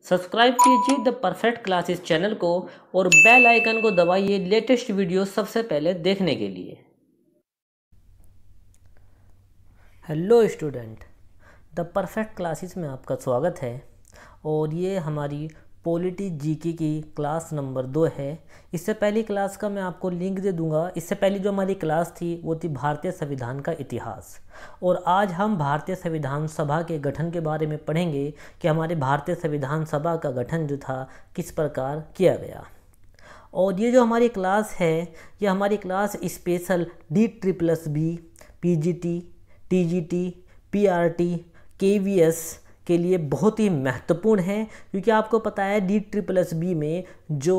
Subscribe कीजिए the perfect classes channel को और बेल आइकन को दबाइए लेटेस्ट वीडियो सबसे पहले देखने के लिए। Hello student, the perfect classes में आपका स्वागत है और ये हमारी पॉलिटी जीके की क्लास नंबर 2 है। इससे पहली क्लास का मैं आपको लिंक दे दूंगा। इससे पहली जो हमारी क्लास थी वो थी भारतीय संविधान का इतिहास, और आज हम भारतीय संविधान सभा के गठन के बारे में पढ़ेंगे कि हमारे भारतीय संविधान सभा का गठन जो था किस प्रकार किया गया। और ये जो हमारी क्लास है, ये हमारी class special DSSS, PGT, TGT, PRT, KVS के लिए बहुत ही महत्वपूर्ण है, क्योंकि आपको पता है DSSS में जो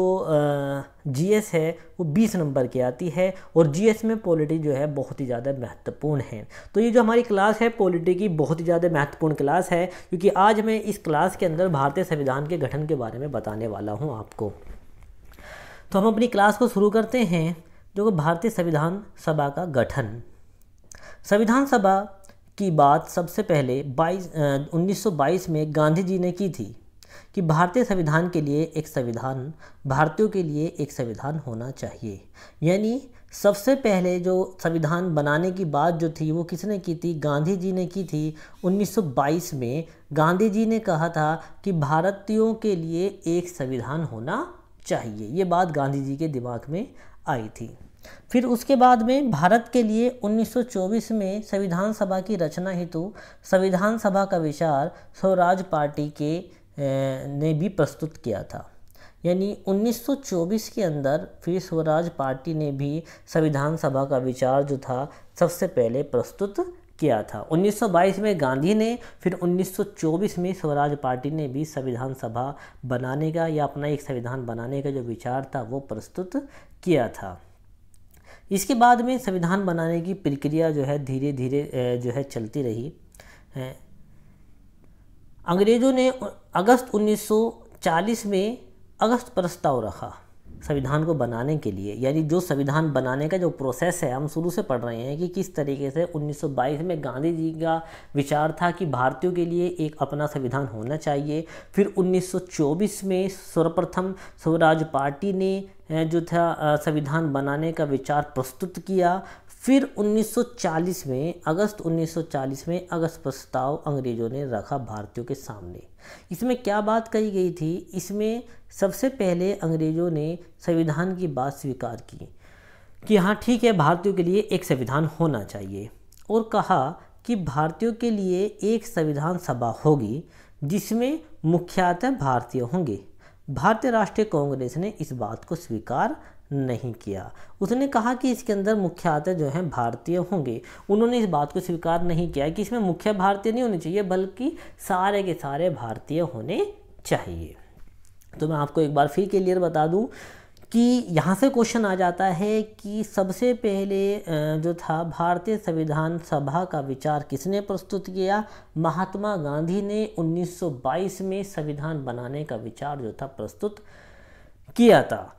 GS है वो 20 नंबर की आती है और GS में पॉलिटी जो है बहुत ही ज़्यादा महत्वपूर्ण है। तो ये जो हमारी क्लास है पॉलिटी की बहुत ही ज़्यादा महत्वपूर्ण क्लास है, क्योंकि आज मैं इस क्लास के अंदर भारतीय संविधान के गठन के बारे में बताने वाला हूँ आपको। तो हम अपनी क्लास को शुरू करते हैं। जो भारतीय संविधान सभा का गठन, संविधान सभा की बात सबसे पहले 1922 में गांधी जी ने की थी कि भारतीय संविधान के लिए एक संविधान, भारतीयों के लिए एक संविधान होना चाहिए। यानी सबसे पहले जो संविधान बनाने की बात जो थी वो किसने की थी? गांधी जी ने की थी। 1922 में गांधी जी ने कहा था कि भारतीयों के लिए एक संविधान होना चाहिए। ये बात गांधी जी के दिमाग में आई थी। फिर उसके बाद में भारत के लिए 1924 में संविधान सभा की रचना हेतु संविधान सभा का विचार स्वराज पार्टी के ने भी प्रस्तुत किया था। यानी 1924 के अंदर फिर स्वराज पार्टी ने भी संविधान सभा का विचार जो था सबसे पहले प्रस्तुत किया था। 1922 में गांधी ने, फिर 1924 में स्वराज पार्टी ने भी संविधान सभा बनाने का या अपना एक संविधान बनाने का जो विचार था वो प्रस्तुत किया था। इसके बाद में संविधान बनाने की प्रक्रिया जो है धीरे धीरे जो है चलती रही। अंग्रेज़ों ने अगस्त 1940 में अगस्त प्रस्ताव रखा संविधान को बनाने के लिए। यानी जो संविधान बनाने का जो प्रोसेस है हम शुरू से पढ़ रहे हैं कि किस तरीके से 1922 में गांधी जी का विचार था कि भारतीयों के लिए एक अपना संविधान होना चाहिए। फिर 1924 में सर्वप्रथम स्वराज पार्टी ने जो था संविधान बनाने का विचार प्रस्तुत किया। फिर 1940 में अगस्त 1940 में अगस्त प्रस्ताव अंग्रेज़ों ने रखा भारतीयों के सामने। इसमें क्या बात कही गई थी? इसमें सबसे पहले अंग्रेज़ों ने संविधान की बात स्वीकार की कि हाँ ठीक है, भारतीयों के लिए एक संविधान होना चाहिए, और कहा कि भारतीयों के लिए एक संविधान सभा होगी जिसमें मुख्यतः भारतीय होंगे। भारतीय राष्ट्रीय कांग्रेस ने इस बात को स्वीकार नहीं किया। उसने कहा कि इसके अंदर मुख्यतः जो है भारतीय होंगे। उन्होंने इस बात को स्वीकार नहीं किया कि इसमें मुख्य भारतीय नहीं होने चाहिए, बल्कि सारे के सारे भारतीय होने चाहिए। तो मैं आपको एक बार फिर क्लियर बता दूं कि यहाँ से क्वेश्चन आ जाता है कि सबसे पहले जो था भारतीय संविधान सभा का विचार किसने प्रस्तुत किया? महात्मा गांधी ने 1922 में संविधान बनाने का विचार जो था प्रस्तुत किया था।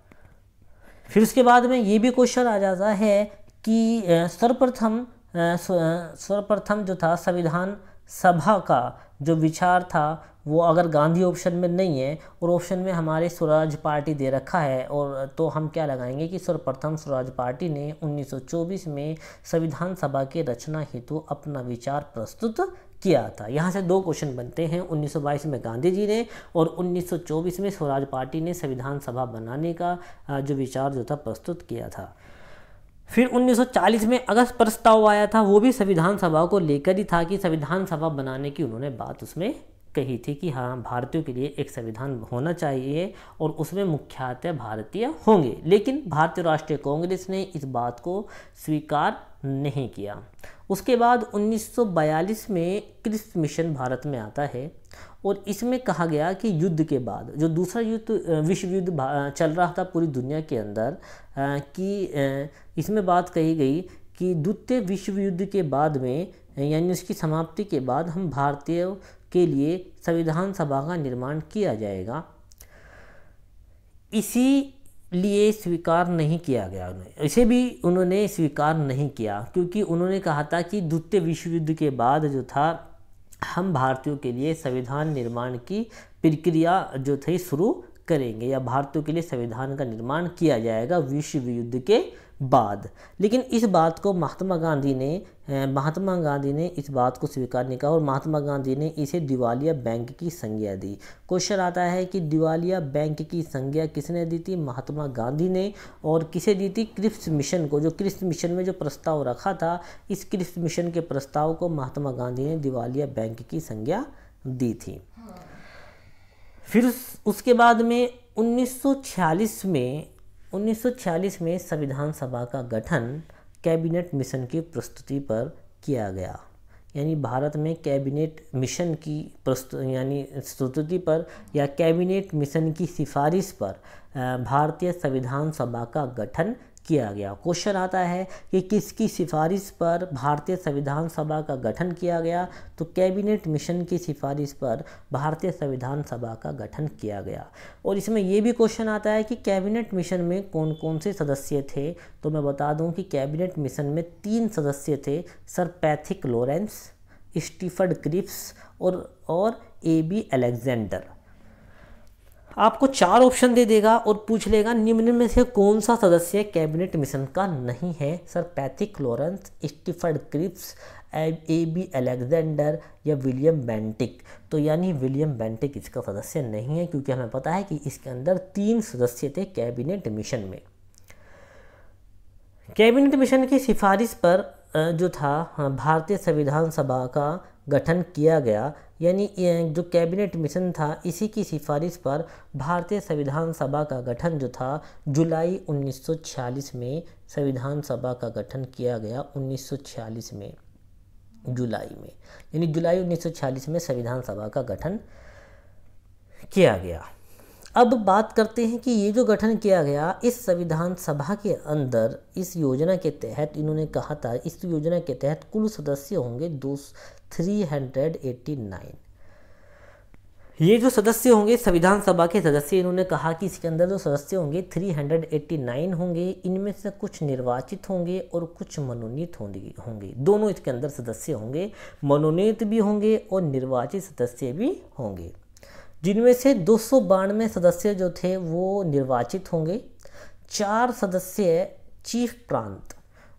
फिर उसके बाद में ये भी क्वेश्चन आ जाता है कि सर्वप्रथम जो था संविधान सभा का जो विचार था वो अगर गांधी ऑप्शन में नहीं है और ऑप्शन में हमारे स्वराज पार्टी दे रखा है, और तो हम क्या लगाएंगे कि सर्वप्रथम स्वराज पार्टी ने 1924 में संविधान सभा के रचना हेतु अपना विचार प्रस्तुत किया था। यहाँ से दो क्वेश्चन बनते हैं। 1922 में गांधी जी ने और 1924 में स्वराज पार्टी ने संविधान सभा बनाने का जो विचार जो था प्रस्तुत किया था। फिर 1940 में अगस्त प्रस्ताव आया था, वो भी संविधान सभा को लेकर ही था कि संविधान सभा बनाने की उन्होंने बात उसमें कही थी कि हाँ भारतीयों के लिए एक संविधान होना चाहिए और उसमें मुख्यतः भारतीय होंगे। लेकिन भारतीय राष्ट्रीय कांग्रेस ने इस बात को स्वीकार नहीं किया। उसके बाद 1942 में क्रिप्स मिशन भारत में आता है, और इसमें कहा गया कि युद्ध के बाद जो दूसरा युद्ध विश्व युद्ध चल रहा था पूरी दुनिया के अंदर, कि इसमें बात कही गई कि द्वितीय विश्व युद्ध के बाद में यानी उसकी समाप्ति के बाद हम भारतीयों के लिए संविधान सभा का निर्माण किया जाएगा। इसीलिए स्वीकार नहीं किया गया। इसे भी उन्होंने स्वीकार नहीं किया, क्योंकि उन्होंने कहा था कि द्वितीय विश्व युद्ध के बाद जो था हम भारतीयों के लिए संविधान निर्माण की प्रक्रिया जो थी शुरू करेंगे, या भारतीयों के लिए संविधान का निर्माण किया जाएगा विश्व युद्ध के बाद। लेकिन इस बात को महात्मा गांधी ने इस बात को स्वीकार नहीं किया और महात्मा गांधी ने इसे दिवालिया बैंक की संज्ञा दी। क्वेश्चन आता है कि दिवालिया बैंक की संज्ञा किसने दी थी? महात्मा गांधी ने। और किसे दी थी? क्रिप्स मिशन को। जो क्रिप्स मिशन में जो प्रस्ताव रखा था, इस क्रिप्स मिशन के प्रस्ताव को महात्मा गांधी ने दिवालिया बैंक की संज्ञा दी थी। फिर उसके बाद में 1946 में संविधान सभा का गठन कैबिनेट मिशन की प्रस्तुति पर किया गया। यानी भारत में कैबिनेट मिशन की प्रस्तुति पर या कैबिनेट मिशन की सिफारिश पर भारतीय संविधान सभा का गठन किया गया। क्वेश्चन आता है कि किसकी सिफारिश पर भारतीय संविधान सभा का गठन किया गया? तो कैबिनेट मिशन की सिफारिश पर भारतीय संविधान सभा का गठन किया गया। और इसमें यह भी क्वेश्चन आता है कि कैबिनेट मिशन में कौन कौन से सदस्य थे? तो मैं बता दूं कि कैबिनेट मिशन में 3 सदस्य थे, sir Pethick Lawrence, Stafford Cripps और A.B. अलेक्जेंडर। आपको 4 ऑप्शन दे देगा और पूछ लेगा निम्न में से कौन सा सदस्य कैबिनेट मिशन का नहीं है? Sir Pethick Lawrence, Stafford Cripps, A.B. Alexander या विलियम बेंटिक। तो यानी विलियम बेंटिक इसका सदस्य नहीं है, क्योंकि हमें पता है कि इसके अंदर 3 सदस्य थे कैबिनेट मिशन में। कैबिनेट मिशन की सिफारिश पर जो था भारतीय संविधान सभा का गठन किया गया। यानी जो कैबिनेट मिशन था, इसी की सिफारिश पर भारतीय संविधान सभा का गठन जो था जुलाई 1946 में संविधान सभा का गठन किया गया। 1946 में जुलाई में, यानी जुलाई 1946 में संविधान सभा का गठन किया गया। अब बात करते हैं कि ये जो गठन किया गया, इस संविधान सभा के अंदर इस योजना के तहत इन्होंने कहा था, इस योजना के तहत कुल सदस्य होंगे 389। ये जो सदस्य होंगे संविधान सभा के सदस्य, इन्होंने कहा कि इसके अंदर जो सदस्य होंगे 389 होंगे। इनमें से कुछ निर्वाचित होंगे और कुछ मनोनीत होंगे। दोनों इसके अंदर सदस्य होंगे, मनोनीत भी होंगे और निर्वाचित सदस्य भी होंगे। जिनमें से 292 सदस्य जो थे वो निर्वाचित होंगे। 4 सदस्य चीफ प्रांत,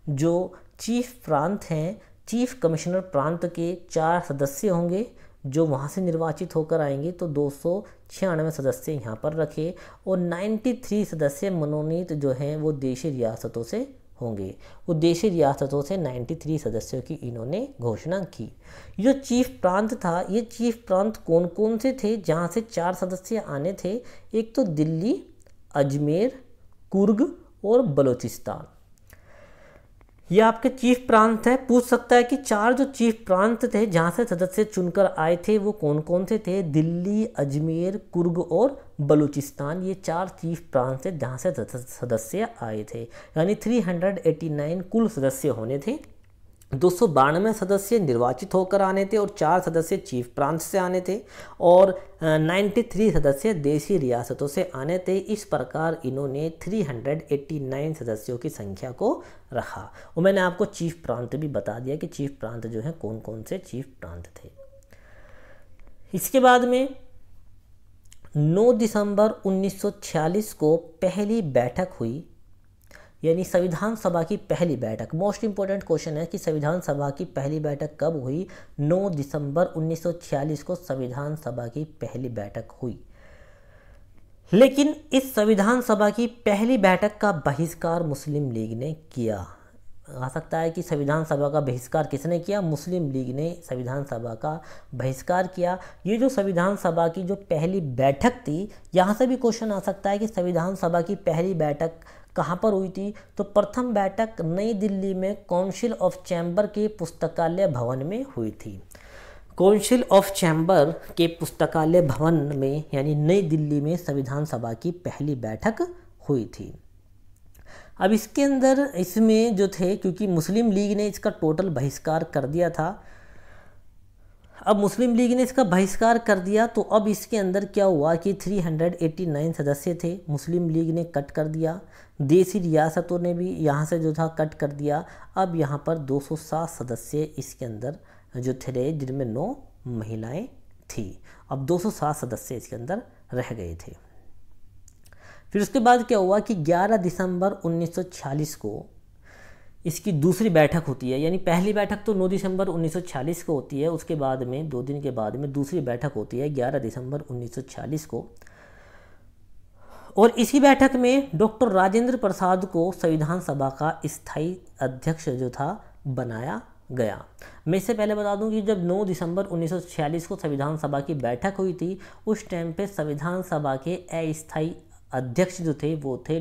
जो चीफ प्रांत हैं, चीफ कमिश्नर प्रांत के 4 सदस्य होंगे जो वहाँ से निर्वाचित होकर आएंगे। तो 296 सदस्य यहाँ पर रखे और 93 सदस्य मनोनीत जो हैं वो देशी रियासतों से होंगे। वो देशी रियासतों से 93 सदस्यों की इन्होंने घोषणा की। जो चीफ प्रांत था, ये चीफ प्रांत कौन कौन से थे जहाँ से 4 सदस्य आने थे? एक तो दिल्ली, अजमेर, कुर्ग और बलूचिस्तान। ये आपके चीफ प्रांत है। पूछ सकता है कि 4 जो चीफ प्रांत थे जहाँ से सदस्य चुनकर आए थे वो कौन कौन से थे? दिल्ली, अजमेर, कुर्ग और बलूचिस्तान। ये 4 चीफ प्रांत थे जहाँ से सदस्य आए थे। यानी 389 कुल सदस्य होने थे। 292 सदस्य निर्वाचित होकर आने थे और 4 सदस्य चीफ प्रांत से आने थे और 93 सदस्य देशी रियासतों से आने थे। इस प्रकार इन्होंने 389 सदस्यों की संख्या को रखा। और मैंने आपको चीफ प्रांत भी बता दिया कि चीफ प्रांत जो हैं कौन कौन से चीफ प्रांत थे। इसके बाद में 9 दिसंबर 1946 को पहली बैठक हुई, यानी संविधान सभा की पहली बैठक। मोस्ट इंपॉर्टेंट क्वेश्चन है कि संविधान सभा की पहली बैठक कब हुई? 9 दिसंबर 1946 को संविधान सभा की पहली बैठक हुई। लेकिन इस संविधान सभा की पहली बैठक का बहिष्कार मुस्लिम लीग ने किया। आ सकता है कि संविधान सभा का बहिष्कार किसने किया? मुस्लिम लीग ने संविधान सभा का बहिष्कार किया। ये जो संविधान सभा की जो पहली बैठक थी, यहाँ से भी क्वेश्चन आ सकता है कि संविधान सभा की पहली बैठक कहाँ पर हुई थी? तो प्रथम बैठक नई दिल्ली में काउंसिल ऑफ चैम्बर के पुस्तकालय भवन में हुई थी। काउंसिल ऑफ चैम्बर के पुस्तकालय भवन में यानी नई दिल्ली में संविधान सभा की पहली बैठक हुई थी। अब इसके अंदर इसमें जो थे, क्योंकि मुस्लिम लीग ने इसका टोटल बहिष्कार कर दिया था, अब मुस्लिम लीग ने इसका बहिष्कार कर दिया तो अब इसके अंदर क्या हुआ कि 389 सदस्य थे, मुस्लिम लीग ने कट कर दिया। देशी रियासतों ने भी यहाँ से जो था कट कर दिया। अब यहाँ पर 207 सदस्य इसके अंदर जो थे, जिनमें 9 महिलाएं थी। अब 207 सदस्य इसके अंदर रह गए थे। फिर उसके बाद क्या हुआ कि 11 दिसंबर 1946 को इसकी दूसरी बैठक होती है, यानी पहली बैठक तो 9 दिसंबर 1946 को होती है, उसके बाद में 2 दिन के बाद में दूसरी बैठक होती है 11 दिसंबर 1946 को। और इसी बैठक में डॉक्टर राजेंद्र प्रसाद को संविधान सभा का स्थायी अध्यक्ष जो था बनाया गया। मैं इससे पहले बता दूं कि जब 9 दिसंबर 1946 को संविधान सभा की बैठक हुई थी, उस टाइम पे संविधान सभा के अस्थायी अध्यक्ष जो थे वो थे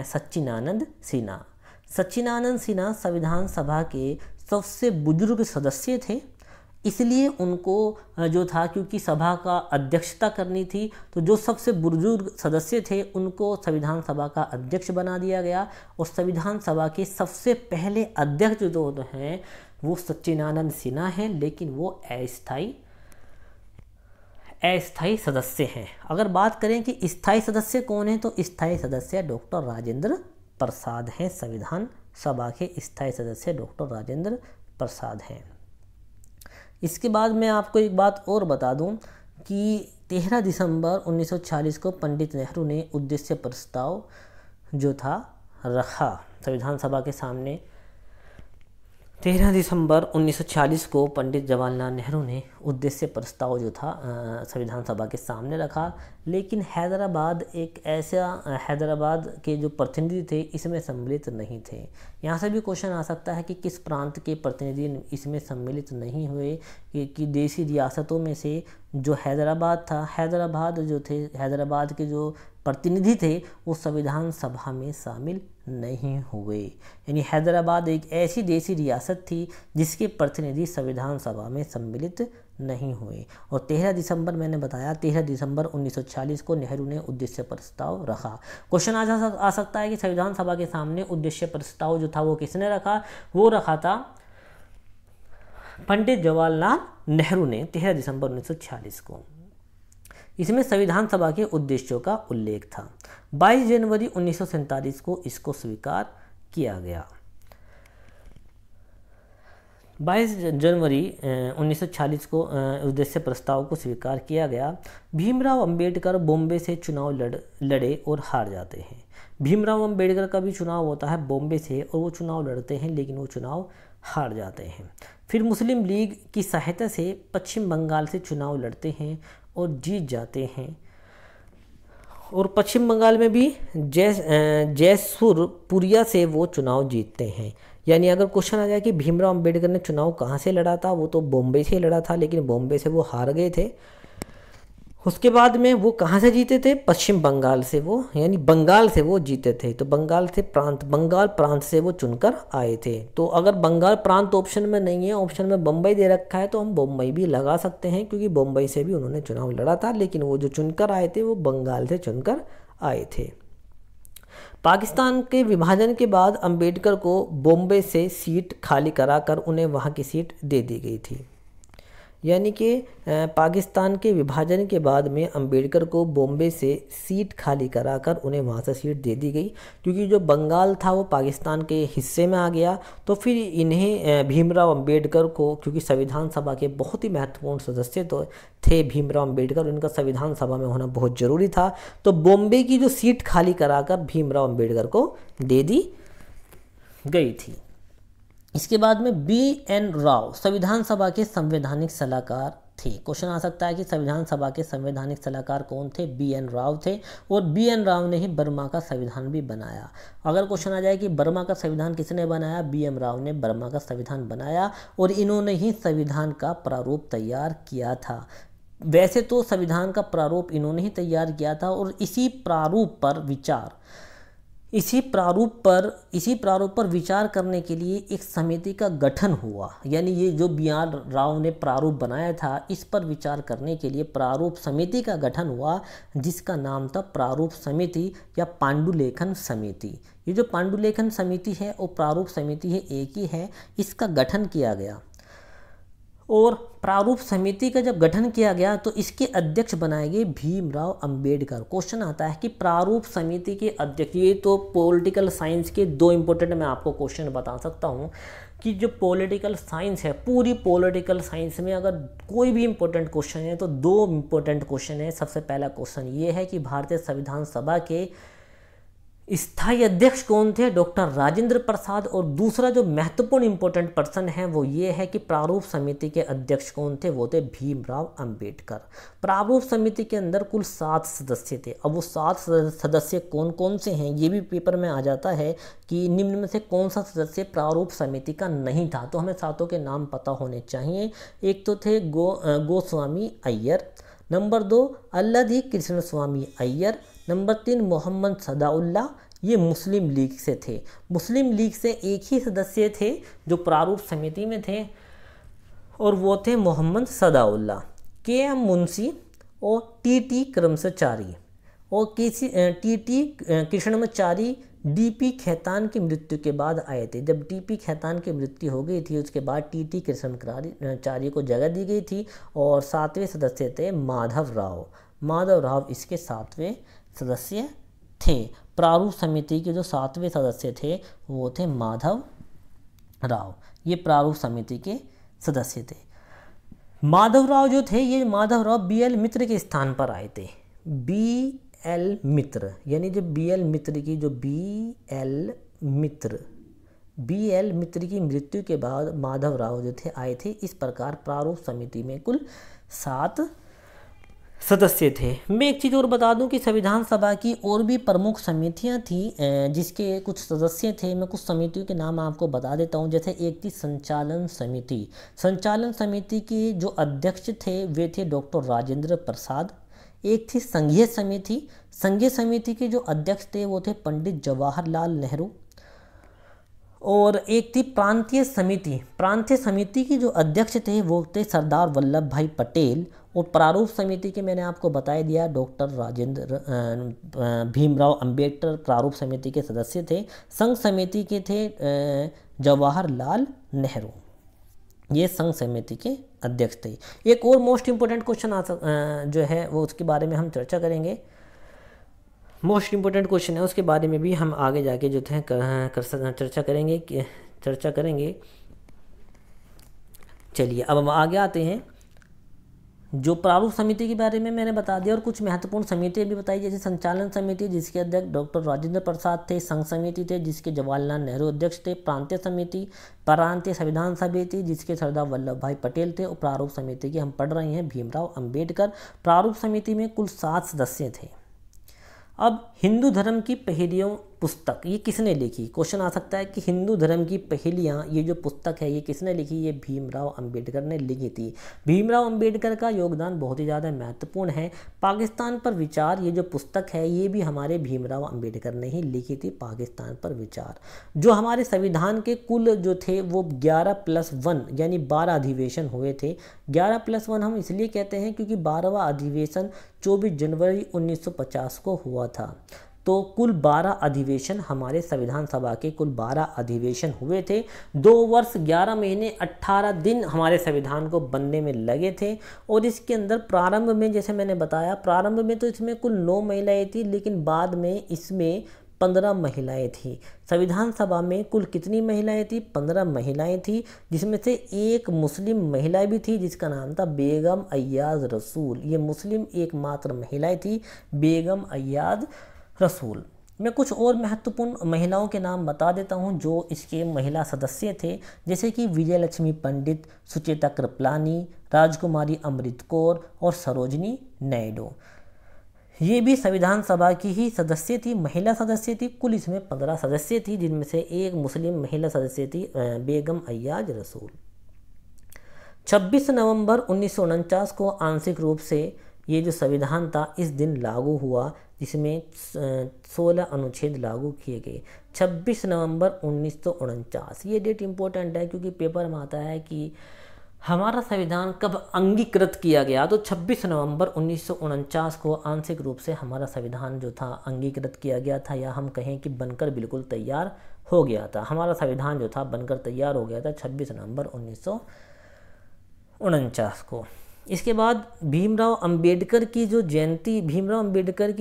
सच्चिदानंद सिन्हा। सच्चिदानंद सिन्हा संविधान सभा के सबसे बुजुर्ग सदस्य थे, इसलिए उनको जो था, क्योंकि सभा का अध्यक्षता करनी थी, तो जो सबसे बुजुर्ग सदस्य थे उनको संविधान सभा का अध्यक्ष बना दिया गया। और संविधान सभा के सबसे पहले अध्यक्ष जो हैं वो सच्चिदानंद सिन्हा हैं, लेकिन वो अस्थायी सदस्य हैं। अगर बात करें कि स्थायी सदस्य कौन है, तो स्थायी सदस्य डॉक्टर राजेंद्र प्रसाद हैं। संविधान सभा के स्थायी सदस्य डॉक्टर राजेंद्र प्रसाद हैं। इसके बाद मैं आपको एक बात और बता दूं कि 13 दिसंबर 1940 को पंडित नेहरू ने उद्देश्य प्रस्ताव जो था रखा संविधान सभा के सामने। 13 दिसंबर 1940 को पंडित जवाहरलाल नेहरू ने उद्देश्य प्रस्ताव जो था संविधान सभा के सामने रखा, लेकिन हैदराबाद के जो प्रतिनिधि थे इसमें सम्मिलित नहीं थे। यहाँ से भी क्वेश्चन आ सकता है कि किस प्रांत के प्रतिनिधि इसमें सम्मिलित नहीं हुए, कि देशी रियासतों में से जो हैदराबाद था, हैदराबाद के जो प्रतिनिधि थे वो संविधान सभा में शामिल नहीं हुए। यानी हैदराबाद एक ऐसी देशी रियासत थी जिसके प्रतिनिधि संविधान सभा में सम्मिलित नहीं हुए। और 13 दिसंबर मैंने बताया 13 दिसंबर 1940 को नेहरू ने उद्देश्य प्रस्ताव रखा। क्वेश्चन आ सकता है कि संविधान सभा के सामने उद्देश्य प्रस्ताव जो था वो किसने रखा? वो रखा था पंडित जवाहरलाल नेहरू ने 13 दिसंबर 1940 को। इसमें संविधान सभा के उद्देश्यों का उल्लेख था। 22 जनवरी 1947 को इसको स्वीकार किया गया। 22 जनवरी 1940 को उद्देश्य प्रस्ताव को स्वीकार किया गया। भीमराव अंबेडकर बॉम्बे से चुनाव लड़े और हार जाते हैं। भीमराव अंबेडकर का भी चुनाव होता है बॉम्बे से और वो चुनाव लड़ते हैं, लेकिन वो चुनाव हार जाते हैं। फिर मुस्लिम लीग की सहायता से पश्चिम बंगाल से चुनाव लड़ते हैं और जीत जाते हैं। और पश्चिम बंगाल में भी जयसुरपुरिया से वो चुनाव जीतते हैं। यानी अगर क्वेश्चन आ जाए कि भीमराव अंबेडकर ने चुनाव कहाँ से लड़ा था, वो तो बॉम्बे से लड़ा था, लेकिन बॉम्बे से वो हार गए थे। उसके बाद में वो कहाँ से जीते थे? पश्चिम बंगाल से वो, यानी बंगाल से वो जीते थे। तो बंगाल प्रांत से वो चुनकर आए थे। तो अगर बंगाल प्रांत ऑप्शन में नहीं है, ऑप्शन में बम्बई दे रखा है, तो हम बम्बई भी लगा सकते हैं, क्योंकि बम्बई से भी उन्होंने चुनाव लड़ा था, लेकिन वो जो चुनकर आए थे वो बंगाल से चुनकर आए थे। पाकिस्तान के विभाजन के बाद अंबेडकर को बॉम्बे से सीट खाली कराकर उन्हें वहाँ की सीट दे दी गई थी। यानी कि पाकिस्तान के विभाजन के बाद में अंबेडकर को बॉम्बे से सीट खाली कराकर उन्हें वहाँ से सीट दे दी गई, क्योंकि जो बंगाल था वो पाकिस्तान के हिस्से में आ गया। तो फिर इन्हें भीमराव अंबेडकर को, क्योंकि संविधान सभा के बहुत ही महत्वपूर्ण सदस्य तो थे भीमराव अंबेडकर, उनका संविधान सभा में होना बहुत ज़रूरी था। तो बॉम्बे की जो सीट खाली कराकर भीमराव अंबेडकर को दे दी गई थी। इसके बाद में BN राव संविधान सभा के संवैधानिक सलाहकार थे। क्वेश्चन आ सकता है कि संविधान सभा के संवैधानिक सलाहकार कौन थे? BN राव थे। और BN राव ने ही बर्मा का संविधान भी बनाया। अगर क्वेश्चन आ जाए कि बर्मा का संविधान किसने बनाया? BN राव ने बर्मा का संविधान बनाया और इन्होंने ही संविधान का प्रारूप तैयार किया था। वैसे तो संविधान का प्रारूप इन्होंने ही तैयार किया था और इसी प्रारूप पर विचार करने के लिए एक समिति का गठन हुआ। यानी ये जो BN राव ने प्रारूप बनाया था, इस पर विचार करने के लिए प्रारूप समिति का गठन हुआ, जिसका नाम था प्रारूप समिति या पांडुलेखन समिति। ये जो पांडुलेखन समिति है और प्रारूप समिति है, एक ही है। इसका गठन किया गया और प्रारूप समिति का जब गठन किया गया तो इसके अध्यक्ष बनाए गए भीमराव अंबेडकर। क्वेश्चन आता है कि प्रारूप समिति के अध्यक्ष, ये तो पॉलिटिकल साइंस के दो इंपॉर्टेंट मैं आपको क्वेश्चन बता सकता हूँ कि जो पॉलिटिकल साइंस है, पूरी पॉलिटिकल साइंस में अगर कोई भी इंपॉर्टेंट क्वेश्चन है तो दो इंपॉर्टेंट क्वेश्चन है। सबसे पहला क्वेश्चन ये है कि भारतीय संविधान सभा के स्थायी अध्यक्ष कौन थे, डॉक्टर राजेंद्र प्रसाद। और दूसरा जो महत्वपूर्ण इंपॉर्टेंट पर्सन है वो ये है कि प्रारूप समिति के अध्यक्ष कौन थे, वो थे भीमराव अंबेडकर। प्रारूप समिति के अंदर कुल 7 सदस्य थे। अब वो 7 सदस्य कौन कौन से हैं ये भी पेपर में आ जाता है कि निम्न में से कौन सा सदस्य प्रारूप समिति का नहीं था, तो हमें सातों के नाम पता होने चाहिए। एक तो थे गोस्वामी अय्यर, नंबर 2 अल्लादी कृष्ण स्वामी अय्यर, नंबर 3 मोहम्मद सदाउल्ला, ये मुस्लिम लीग से थे। मुस्लिम लीग से एक ही सदस्य थे जो प्रारूप समिति में थे और वो थे मोहम्मद सदाउल्ला। के.एम. मुंशी और टी.टी. क्रमचारी और टी.टी. कृष्णमाचारी डी.पी. खेतान की मृत्यु के बाद आए थे। जब डी.पी. खेतान की मृत्यु हो गई थी उसके बाद टी.टी. कृष्णमाचारी को जगह दी गई थी। और 7वें सदस्य थे माधव राव इसके 7वें सदस्य थे। प्रारूप समिति के जो 7वें सदस्य थे वो थे माधव राव, ये प्रारूप समिति के सदस्य थे। माधव राव जो थे, ये माधव राव बी.एल. मित्र के स्थान पर आए थे। बी.एल. मित्र यानी जो बी.एल. मित्र की बी.एल. मित्र की मृत्यु के बाद माधव राव जो थे आए थे। इस प्रकार प्रारूप समिति में कुल 7 सदस्य थे। मैं एक चीज़ और बता दूं कि संविधान सभा की और भी प्रमुख समितियां थी जिसके कुछ सदस्य थे। मैं कुछ समितियों के नाम आपको बता देता हूं। जैसे एक थी संचालन समिति के जो अध्यक्ष थे वे थे डॉक्टर राजेंद्र प्रसाद। एक थी संघीय समिति के जो अध्यक्ष थे वो थे पंडित जवाहरलाल नेहरू। और एक थी प्रांतीय समिति की जो अध्यक्ष थे वो थे सरदार वल्लभ भाई पटेल। और प्रारूप समिति के मैंने आपको बता दिया डॉक्टर भीमराव अंबेडकर प्रारूप समिति के सदस्य थे। संघ समिति के थे जवाहरलाल नेहरू, ये संघ समिति के अध्यक्ष थे। एक और मोस्ट इम्पोर्टेंट क्वेश्चन जो है वो उसके बारे में हम चर्चा करेंगे। मोस्ट इम्पोर्टेंट क्वेश्चन है उसके बारे में भी हम आगे जाके जो थे चर्चा करेंगे। चलिए अब हम आगे आते हैं। जो प्रारूप समिति के बारे में मैंने बता दिया और कुछ महत्वपूर्ण समितियां भी बताई, जैसे संचालन समिति जिसके अध्यक्ष डॉक्टर राजेंद्र प्रसाद थे। संघ समिति थे जिसके जवाहरलाल नेहरू अध्यक्ष थे। प्रांतीय संविधान समिति जिसके सरदार वल्लभ भाई पटेल थे। और प्रारूप समिति की हम पढ़ रहे हैं भीमराव अंबेडकर। प्रारूप समिति में कुल 7 सदस्य थे। अब हिंदू धर्म की पहेलियों पुस्तक ये किसने लिखी, क्वेश्चन आ सकता है कि हिंदू धर्म की पहेलियाँ ये जो पुस्तक है ये किसने लिखी, ये भीमराव अंबेडकर ने लिखी थी। भीमराव अंबेडकर का योगदान बहुत ही ज़्यादा महत्वपूर्ण है। पाकिस्तान पर विचार ये जो पुस्तक है ये भी हमारे भीमराव अंबेडकर ने ही लिखी थी। पाकिस्तान पर विचार जो हमारे संविधान के कुल जो थे वो 11+1 यानी 12 अधिवेशन हुए थे। 11+1 हम इसलिए कहते हैं क्योंकि 12वां अधिवेशन 24 जनवरी 1950 को हुआ था। तो कुल 12 अधिवेशन हमारे संविधान सभा के कुल 12 अधिवेशन हुए थे। 2 वर्ष 11 महीने 18 दिन हमारे संविधान को बनने में लगे थे। और इसके अंदर प्रारंभ में जैसे मैंने बताया, प्रारंभ में तो इसमें कुल 9 महिलाएं थी, लेकिन बाद में इसमें 15 महिलाएं थी। संविधान सभा में कुल कितनी महिलाएं थी, 15 महिलाएं थी, जिसमें से एक मुस्लिम महिला भी थी जिसका नाम था बेगम अय्याज रसूल। ये मुस्लिम एकमात्र महिलाएं थी, बेगम अय्याज रसूल। मैं कुछ और महत्वपूर्ण महिलाओं के नाम बता देता हूं जो इसके महिला सदस्य थे, जैसे कि विजयलक्ष्मी पंडित, सुचेता कृपलानी, राजकुमारी अमृत कौर और सरोजनी नायडू। ये भी संविधान सभा की ही सदस्य थी, महिला सदस्य थी। कुल इसमें 15 सदस्य थी, जिनमें से एक मुस्लिम महिला सदस्य थी बेगम अय्याज रसूल। 26 नवंबर 1949 को आंशिक रूप से ये जो संविधान था इस दिन लागू हुआ, जिसमें 16 अनुच्छेद लागू किए गए। 26 नवंबर 1949 ये डेट इम्पोर्टेंट है क्योंकि पेपर में आता है कि हमारा संविधान कब अंगीकृत किया गया। तो 26 नवंबर 1949 को आंशिक रूप से हमारा संविधान जो था अंगीकृत किया गया था, या हम कहें कि बनकर बिल्कुल तैयार हो गया था। हमारा संविधान जो था बनकर तैयार हो गया था 26 नवंबर 1949 को। इसके बाद भीमराव अंबेडकर की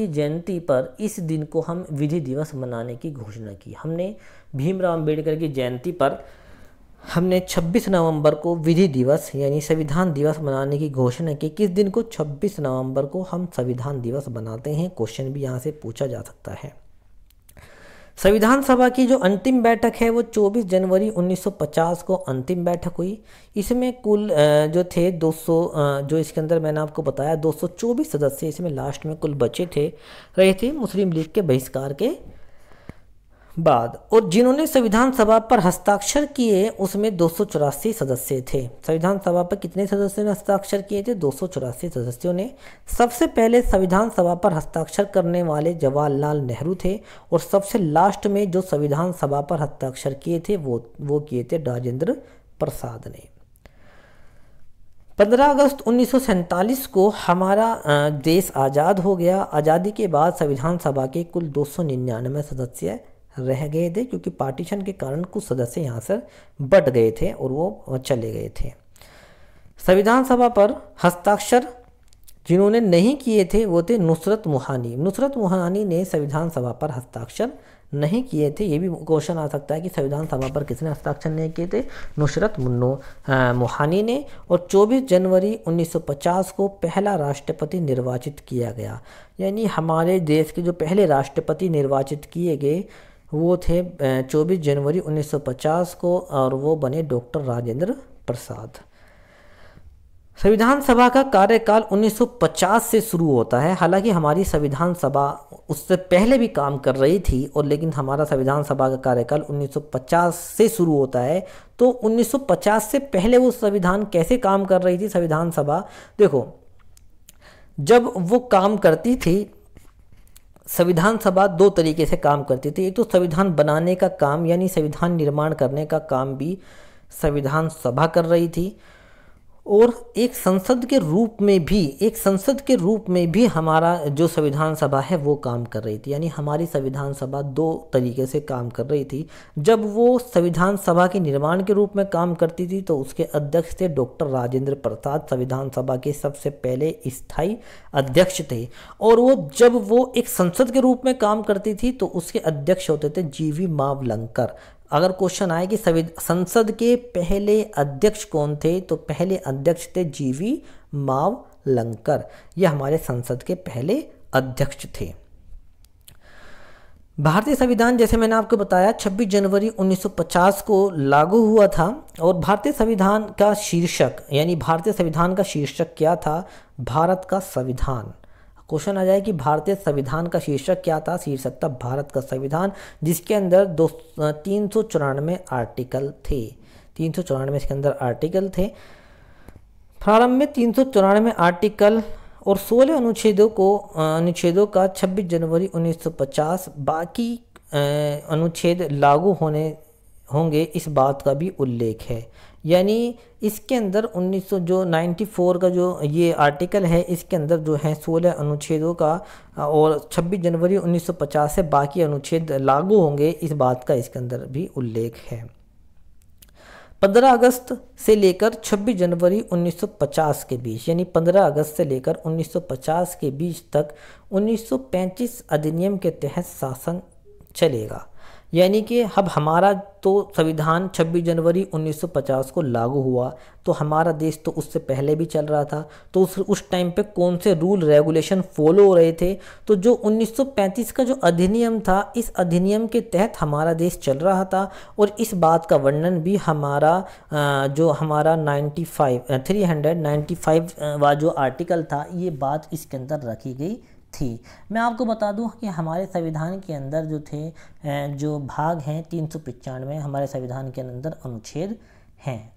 जयंती पर इस दिन को हम विधि दिवस मनाने की घोषणा की। हमने भीमराव अंबेडकर की जयंती पर हमने 26 नवंबर को विधि दिवस यानी संविधान दिवस मनाने की घोषणा की। किस दिन को? 26 नवंबर को हम संविधान दिवस मनाते हैं। क्वेश्चन भी यहाँ से पूछा जा सकता है। संविधान सभा की जो अंतिम बैठक है वो 24 जनवरी 1950 को अंतिम बैठक हुई। इसमें कुल जो थे 200 जो इसके अंदर मैंने आपको बताया 224 सदस्य इसमें लास्ट में कुल बचे रहे थे मुस्लिम लीग के बहिष्कार के बाद। और जिन्होंने संविधान सभा पर हस्ताक्षर किए उसमें 284 सदस्य थे। संविधान सभा पर कितने सदस्यों ने हस्ताक्षर किए थे? 284 सदस्यों ने। सबसे पहले संविधान सभा पर हस्ताक्षर करने वाले जवाहरलाल नेहरू थे और सबसे लास्ट में जो संविधान सभा पर हस्ताक्षर किए थे वो किए थे राजेंद्र प्रसाद ने। 15 अगस्त 1947 को हमारा देश आज़ाद हो गया। आज़ादी के बाद संविधान सभा के कुल 299 सदस्य रह गए थे क्योंकि पार्टीशन के कारण कुछ सदस्य यहाँ से बट गए थे और वो चले गए थे। संविधान सभा पर हस्ताक्षर जिन्होंने नहीं किए थे वो थे नुसरत मुहानी। नुसरत मुहानी ने संविधान सभा पर हस्ताक्षर नहीं किए थे। ये भी क्वेश्चन आ सकता है कि संविधान सभा पर किसने हस्ताक्षर नहीं किए थे? नुसरत मुहानी ने। और 24 जनवरी 1950 को पहला राष्ट्रपति निर्वाचित किया गया। यानी हमारे देश के जो पहले राष्ट्रपति निर्वाचित किए गए वो थे 24 जनवरी 1950 को और वो बने डॉक्टर राजेंद्र प्रसाद। संविधान सभा का कार्यकाल 1950 से शुरू होता है। हालांकि हमारी संविधान सभा उससे पहले भी काम कर रही थी और लेकिन हमारा संविधान सभा का कार्यकाल 1950 से शुरू होता है। तो 1950 से पहले वो संविधान कैसे काम कर रही थी संविधान सभा? देखो, जब वो काम करती थी संविधान सभा दो तरीके से काम करती थी। एक तो संविधान बनाने का काम यानी संविधान निर्माण करने का काम भी संविधान सभा कर रही थी और एक संसद के रूप में भी हमारा जो संविधान सभा है वो काम कर रही थी। यानी हमारी संविधान सभा दो तरीके से काम कर रही थी। जब वो संविधान सभा के निर्माण के रूप में काम करती थी तो उसके अध्यक्ष थे डॉक्टर राजेंद्र प्रसाद, संविधान सभा के सबसे पहले स्थायी अध्यक्ष थे। और जब वो एक संसद के रूप में काम करती थी तो उसके अध्यक्ष होते थे जीवी मावलंकर। अगर क्वेश्चन आए कि संसद के पहले अध्यक्ष कौन थे तो पहले अध्यक्ष थे जीवी मावलंकर। यह हमारे संसद के पहले अध्यक्ष थे। भारतीय संविधान जैसे मैंने आपको बताया 26 जनवरी 1950 को लागू हुआ था और भारतीय संविधान का शीर्षक क्या था? भारत का संविधान। क्वेश्चन आ जाए कि भारतीय संविधान का शीर्षक क्या था? शीर्षक था भारत का संविधान, जिसके अंदर 394 आर्टिकल थे। 394 इसके अंदर आर्टिकल थे। प्रारंभ में 394 आर्टिकल और 16 अनुच्छेदों का 26 जनवरी 1950 बाकी अनुच्छेद लागू होंगे इस बात का भी उल्लेख है। यानी इसके अंदर 94 का जो ये आर्टिकल है इसके अंदर जो है 16 अनुच्छेदों का और 26 जनवरी 1950 से बाकी अनुच्छेद लागू होंगे इस बात का इसके अंदर भी उल्लेख है। 15 अगस्त से लेकर 26 जनवरी 1950 के बीच यानी 15 अगस्त से लेकर 1950 के बीच तक 1935 अधिनियम के तहत शासन चलेगा। यानी कि अब हमारा तो संविधान 26 जनवरी 1950 को लागू हुआ तो हमारा देश तो उससे पहले भी चल रहा था। तो उस टाइम पे कौन से रूल रेगुलेशन फॉलो हो रहे थे? तो जो 1935 का जो अधिनियम था इस अधिनियम के तहत हमारा देश चल रहा था और इस बात का वर्णन भी हमारा 395 वाला जो आर्टिकल था ये बात इसके अंदर रखी गई थी। मैं आपको बता दूं कि हमारे संविधान के अंदर जो भाग हैं 395 हमारे संविधान के अंदर अनुच्छेद हैं।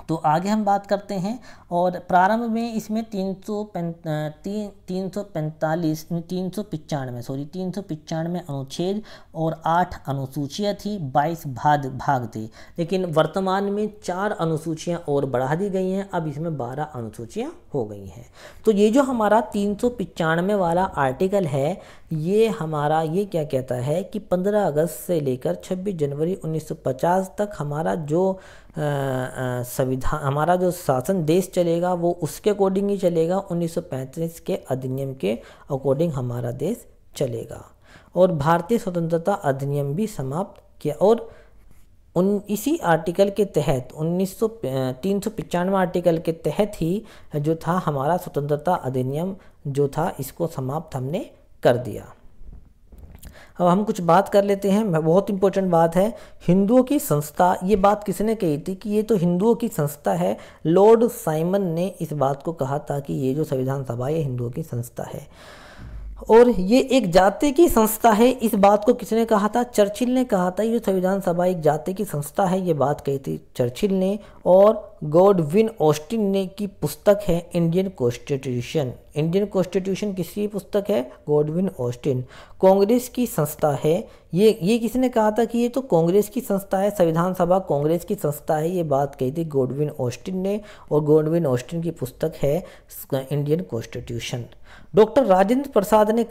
तो आगे हम बात करते हैं और प्रारंभ में इसमें 395 अनुच्छेद और 8 अनुसूचियाँ थी, 22 भाग थे। लेकिन वर्तमान में 4 अनुसूचियाँ और बढ़ा दी गई हैं। अब इसमें 12 अनुसूचियाँ हो गई हैं। तो ये जो हमारा 395 वाला आर्टिकल है ये क्या कहता है कि 15 अगस्त से लेकर 26 जनवरी 1950 तक हमारा जो संविधान, हमारा जो शासन देश चलेगा वो उसके अकॉर्डिंग ही चलेगा, 1935 के अधिनियम के अकॉर्डिंग हमारा देश चलेगा। और भारतीय स्वतंत्रता अधिनियम भी समाप्त किया। और इसी आर्टिकल के तहत 395 आर्टिकल के तहत ही जो था हमारा स्वतंत्रता अधिनियम जो था इसको समाप्त हमने कर दिया। अब हम कुछ बात कर लेते हैं, बहुत इंपॉर्टेंट बात है, हिंदुओं की संस्था। ये बात किसने कही थी कि ये तो हिंदुओं की संस्था है? लॉर्ड साइमन ने इस बात को कहा था कि ये जो संविधान सभा है हिंदुओं की संस्था है और ये एक जाति की संस्था है। इस बात को किसने कहा था? चर्चिल ने कहा था ये संविधान सभा एक जाति की संस्था है, ये बात कही थी चर्चिल ने। और गॉडविन ऑस्टिन ने की पुस्तक है इंडियन कॉन्स्टिट्यूशन। इंडियन कॉन्स्टिट्यूशन किसकी पुस्तक है? Godwin Austen. कांग्रेस की संस्था है ये किसने कहा था कि ये तो कांग्रेस की संस्था है, संविधान सभा कांग्रेस की संस्था है, ये बात कही थी गॉडविन ऑस्टिन ने। और गॉडविन ऑस्टिन की पुस्तक है Indian constitution. Doctor Rajendra Prasad ने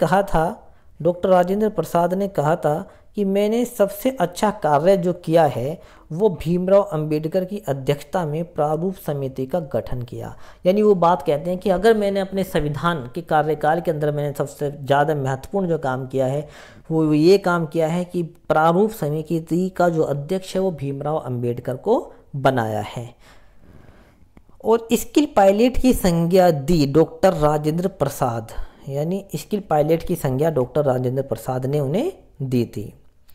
कहा था कि मैंने सबसे अच्छा कार्य जो किया है वो भीमराव अंबेडकर की अध्यक्षता में प्रारूप समिति का गठन किया। यानी वो बात कहते हैं कि अगर मैंने अपने संविधान के कार्यकाल के अंदर मैंने सबसे ज़्यादा महत्वपूर्ण जो काम किया है वो ये काम किया है कि प्रारूप समिति का जो अध्यक्ष है वो भीमराव अंबेडकर को बनाया है। और स्किल पायलट की संज्ञा दी डॉक्टर राजेंद्र प्रसाद, यानी स्किल पायलट की संज्ञा डॉक्टर राजेंद्र प्रसाद ने उन्हें दी थी,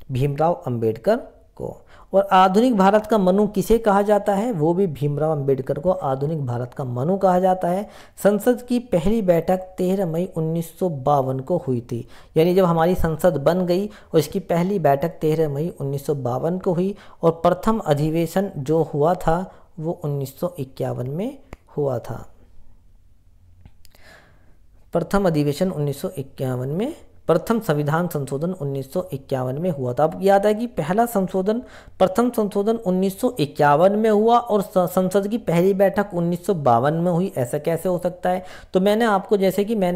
भीमराव अंबेडकर को। और आधुनिक भारत का मनु किसे कहा जाता है? वो भी भीमराव अंबेडकर को आधुनिक भारत का मनु कहा जाता है। संसद की पहली बैठक 13 मई 1952 को हुई थी, यानी जब हमारी संसद बन गई और इसकी पहली बैठक 13 मई 1952 को हुई। और प्रथम अधिवेशन जो हुआ था वो 1951 में हुआ था। प्रथम अधिवेशन 1951 में, प्रथम संविधान संशोधन 1951 में हुआ था। अब याद है कि प्रथम संशोधन 1951 में हुआ और संसद की पहली बैठक 1952 में हुई, ऐसा कैसे हो सकता है? तो मैंने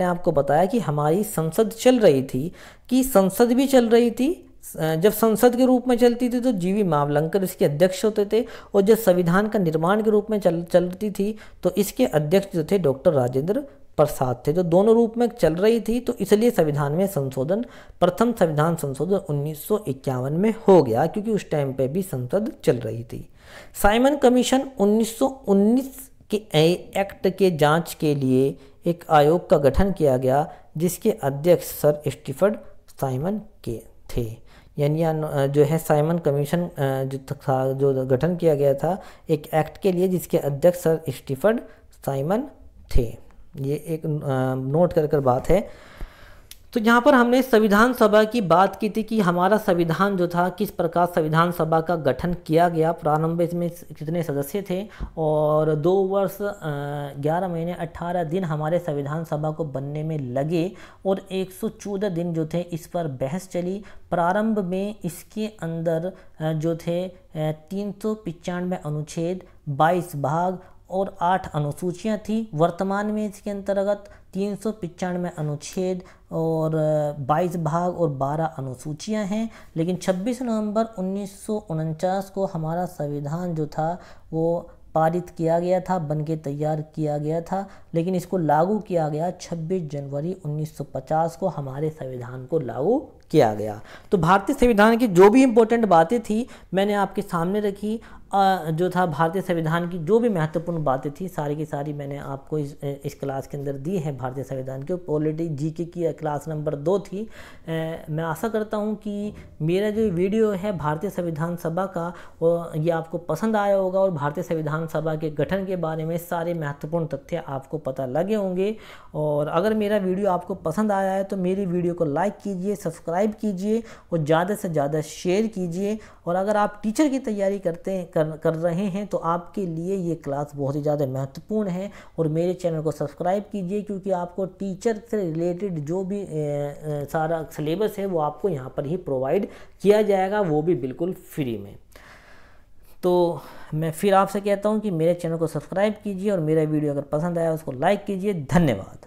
आपको बताया कि हमारी संसद चल रही थी, कि संसद भी चल रही थी। जब संसद के रूप में चलती थी तो जीवी मावलंकर इसके अध्यक्ष होते थे, और जब संविधान का निर्माण के रूप में चलती थी तो इसके अध्यक्ष जो थे डॉक्टर राजेंद्र प्रसाद थे। तो दोनों रूप में चल रही थी, तो इसलिए संविधान में प्रथम संविधान संशोधन 1951 में हो गया, क्योंकि उस टाइम पे भी संसद चल रही थी। साइमन कमीशन 1919 के एक्ट के जांच के लिए एक आयोग का गठन किया गया, जिसके अध्यक्ष सर स्टीफर्ड साइमन के थे। यानी जो है साइमन कमीशन जो गठन किया गया था एक एक्ट के लिए, जिसके अध्यक्ष सर स्टीफर्ड साइमन थे। ये एक नोट कर बात है। तो यहाँ पर हमने संविधान सभा की बात की थी कि हमारा संविधान जो था किस प्रकार संविधान सभा का गठन किया गया, प्रारंभ इसमें कितने सदस्य थे, और 2 वर्ष 11 महीने 18 दिन हमारे संविधान सभा को बनने में लगे, और 114 दिन जो थे इस पर बहस चली। प्रारंभ में इसके अंदर जो थे 395 अनुच्छेद, 22 भाग और 8 अनुसूचियां थी। वर्तमान में इसके अंतर्गत 395 अनुच्छेद और 22 भाग और 12 अनुसूचियां हैं। लेकिन 26 नवंबर 1949 को हमारा संविधान जो था वो पारित किया गया था, बन के तैयार किया गया था, लेकिन इसको लागू किया गया 26 जनवरी 1950 को हमारे संविधान को लागू किया गया। तो भारतीय संविधान की जो भी इम्पोर्टेंट बातें थी मैंने आपके सामने रखी। जो था भारतीय संविधान की जो भी महत्वपूर्ण बातें थी सारी की सारी मैंने आपको इस क्लास के अंदर दी हैं। भारतीय संविधान के पॉलिटी जीके की क्लास नंबर 2 थी। मैं आशा करता हूं कि मेरा जो वीडियो है भारतीय संविधान सभा का ये आपको पसंद आया होगा, और भारतीय संविधान सभा के गठन के बारे में सारे महत्वपूर्ण तथ्य आपको पता लगे होंगे। और अगर मेरा वीडियो आपको पसंद आया है तो मेरी वीडियो को लाइक कीजिए, सब्सक्राइब कीजिए और ज़्यादा से ज़्यादा शेयर कीजिए। और अगर आप टीचर की तैयारी कर रहे हैं तो आपके लिए ये क्लास बहुत ही ज़्यादा महत्वपूर्ण है। और मेरे चैनल को सब्सक्राइब कीजिए, क्योंकि आपको टीचर से रिलेटेड जो भी सारा सिलेबस है वो आपको यहाँ पर ही प्रोवाइड किया जाएगा, वो भी बिल्कुल फ्री में। तो मैं फिर आपसे कहता हूँ कि मेरे चैनल को सब्सक्राइब कीजिए और मेरा वीडियो अगर पसंद आया उसको लाइक कीजिए। धन्यवाद।